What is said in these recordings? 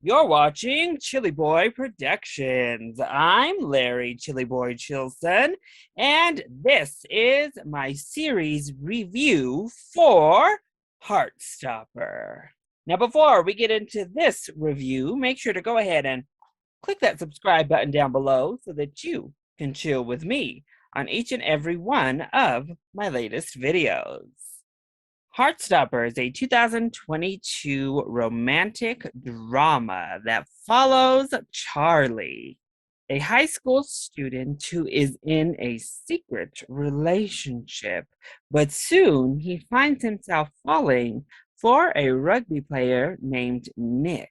You're watching ChillyBoy Productions. I'm Larry ChillyBoy Chilson, and this is my series review for Heartstopper. Now, before we get into this review, make sure to go ahead and click that subscribe button down below so that you can chill with me on each and every one of my latest videos. Heartstopper is a 2022 romantic drama that follows Charlie, a high school student who is in a secret relationship, but soon he finds himself falling for a rugby player named Nick.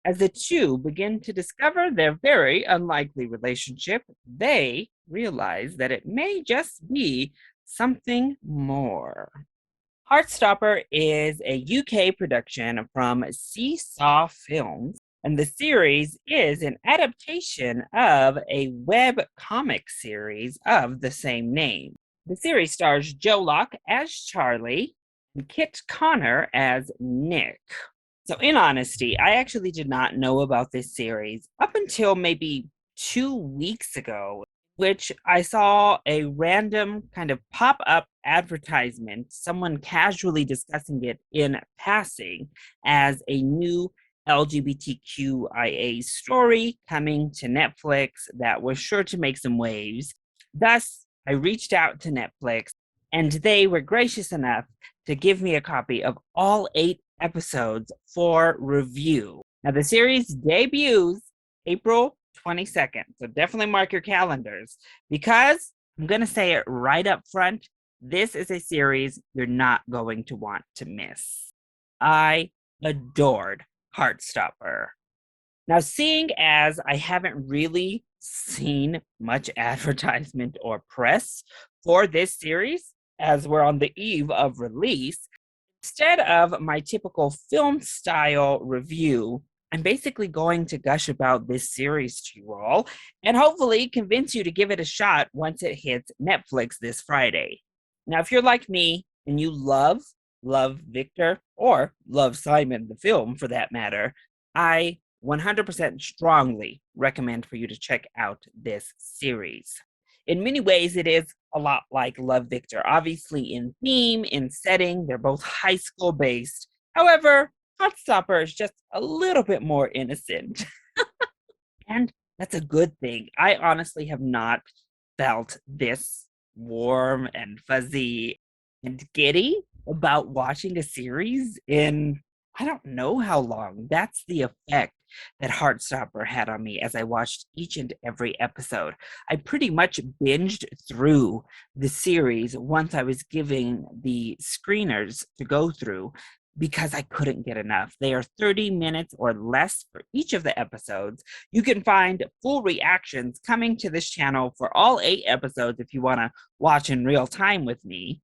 As the two begin to discover their very unlikely relationship, they realize that it may just be something more. Heartstopper is a UK production from Seesaw Films, and the series is an adaptation of a web comic series of the same name. The series stars Joe Locke as Charlie and Kit Connor as Nick. So, in honesty, I actually did not know about this series up until maybe 2 weeks ago, which I saw a random kind of pop up advertisement, someone casually discussing it in passing as a new LGBTQIA story coming to Netflix that was sure to make some waves. Thus, I reached out to Netflix and they were gracious enough to give me a copy of all 8 episodes for review. Now, the series debuts April 22nd. So definitely mark your calendars because I'm going to say it right up front. This is a series you're not going to want to miss. I adored Heartstopper. Now, seeing as I haven't really seen much advertisement or press for this series, as we're on the eve of release, instead of my typical film style review, I'm basically going to gush about this series to you all and hopefully convince you to give it a shot once it hits Netflix this Friday. Now, if you're like me and you love Victor or love Simon, the film for that matter, I 100% strongly recommend for you to check out this series. In many ways, it is a lot like Love Victor. Obviously, in theme, in setting, they're both high school based. However, Heartstopper is just a little bit more innocent. And that's a good thing. I honestly have not felt this warm and fuzzy and giddy about watching a series in I don't know how long. That's the effect that Heartstopper had on me as I watched each and every episode. I pretty much binged through the series once I was giving the screeners to go through because I couldn't get enough. They are 30 minutes or less for each of the episodes. You can find full reactions coming to this channel for all 8 episodes if you want to watch in real time with me.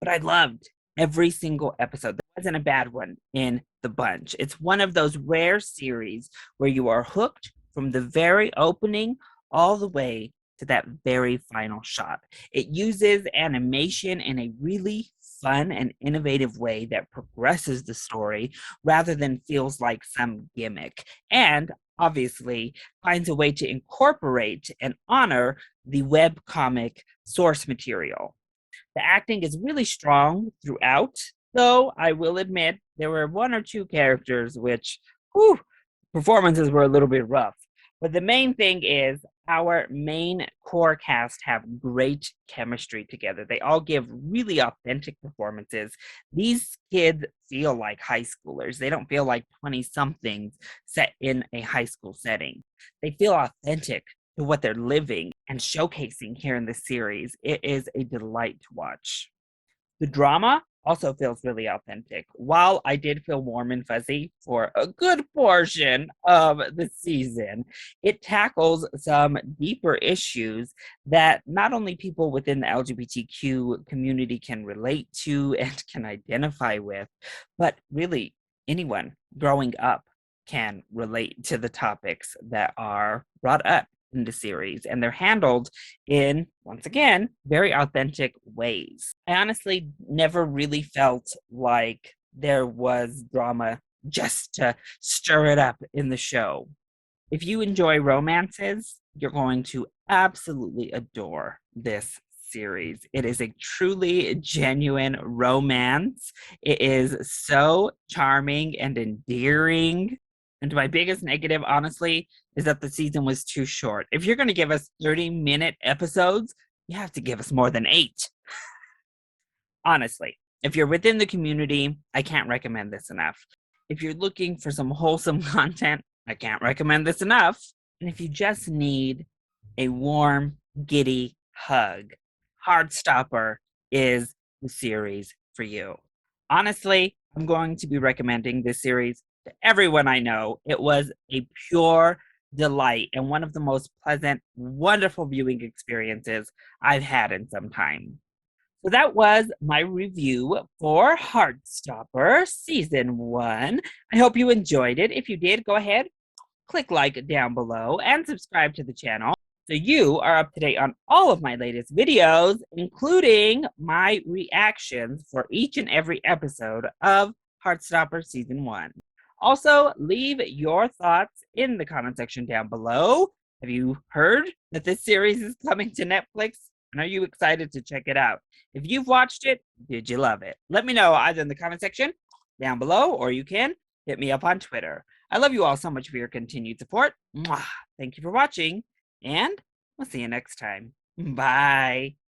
But I loved every single episode. There wasn't a bad one in the bunch. It's one of those rare series where you are hooked from the very opening all the way to that very final shot. It uses animation in a really fun and innovative way that progresses the story rather than feels like some gimmick. And obviously finds a way to incorporate and honor the webcomic source material. The acting is really strong throughout, though I will admit there were 1 or 2 characters which, performances were a little bit rough. But the main thing is our main core cast have great chemistry together. They all give really authentic performances. These kids feel like high schoolers. They don't feel like 20-somethings set in a high school setting. They feel authentic to what they're living and showcasing here in the series. It is a delight to watch. The drama also feels really authentic. While I did feel warm and fuzzy for a good portion of the season, it tackles some deeper issues that not only people within the LGBTQ community can relate to and can identify with, but really anyone growing up can relate to the topics that are brought up in the series, and they're handled in, once again, very authentic ways. I honestly never really felt like there was drama just to stir it up in the show. If you enjoy romances, you're going to absolutely adore this series. It is a truly genuine romance. It is so charming and endearing. And my biggest negative, honestly, is that the season was too short. If you're going to give us 30-minute episodes, you have to give us more than 8. Honestly, if you're within the community, I can't recommend this enough. If you're looking for some wholesome content, I can't recommend this enough. And if you just need a warm, giddy hug, Heartstopper is the series for you. Honestly, I'm going to be recommending this series to everyone I know. It was a pure delight and one of the most pleasant, wonderful viewing experiences I've had in some time. So that was my review for Heartstopper Season 1. I hope you enjoyed it. If you did, go ahead, click like down below and subscribe to the channel so you are up to date on all of my latest videos, including my reactions for each and every episode of Heartstopper Season 1. Also, leave your thoughts in the comment section down below. Have you heard that this series is coming to Netflix? And are you excited to check it out? If you've watched it, did you love it? Let me know either in the comment section down below, or you can hit me up on Twitter. I love you all so much for your continued support. Mwah! Thank you for watching, and we'll see you next time. Bye.